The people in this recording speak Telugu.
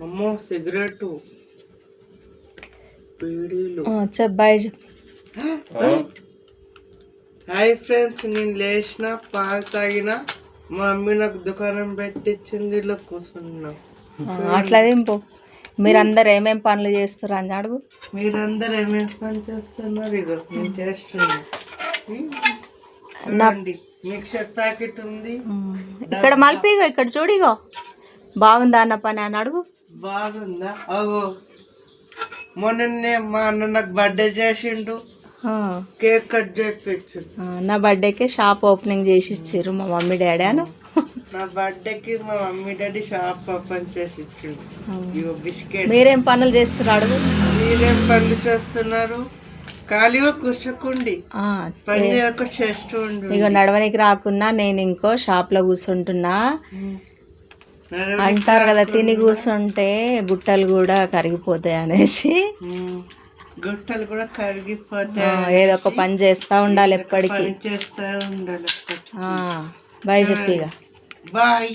అమ్మో సిగరెట్ బీడీలు. బాయ్. హాయ్ ఫ్రెండ్స్, నేను లేచిన పాలు తాగిన, మా మమ్మీ నాకు దుకాణం పెట్టించింది, ఇలా కూర్చున్నాం. అట్లా దింపు. మీరందరు ఏమేం పనులు చేస్తారు అని అడుగు. మీరందరూ ఏమేమి పని చేస్తున్నారు? ఇక నేను చేస్తున్నా. మిక్సర్ ప్యాకెట్ ఉంది ఇక్కడ మలిపిగో, ఇక్కడ చూడిగో. బాగుందా అన్న పని అని అడుగు. బాగుందా? అగో మొన్ననే మా అన్న నాకు బర్త్డే చేసిండు, కేక్ కట్ చేయించు. నా బర్త్డేకి షాప్ ఓపెనింగ్ చేసి ఇచ్చారు మా మమ్మీ డాడీ అను. నా బర్త్డేకి మా మమ్మీ డాడీ షాప్ ఓపెన్ చేసి ఇచ్చిండు. ఇగో బిస్కెట్. మీరేం పనులు చేస్తున్నారు అడుగు. మీరేం పనులు చేస్తున్నారు? ఖాళీగా కూర్చోకండి, పని చేస్తూ ఉండు. ఇక నడవనికి రాకున్నా నేను ఇంకో షాప్ లో కూర్చుంటున్నా. అంటారు కదా తిని కూర్చుంటే గుట్టలు కూడా కరిగిపోతాయి అనేసి. గుట్టలు కూడా కరిగిపోతాయి. ఏదో ఒక పని చేస్తా ఉండాలి ఎప్పటికీ. చేస్తా ఉండాలి. బాయ్ చెప్పిగా. బాయ్.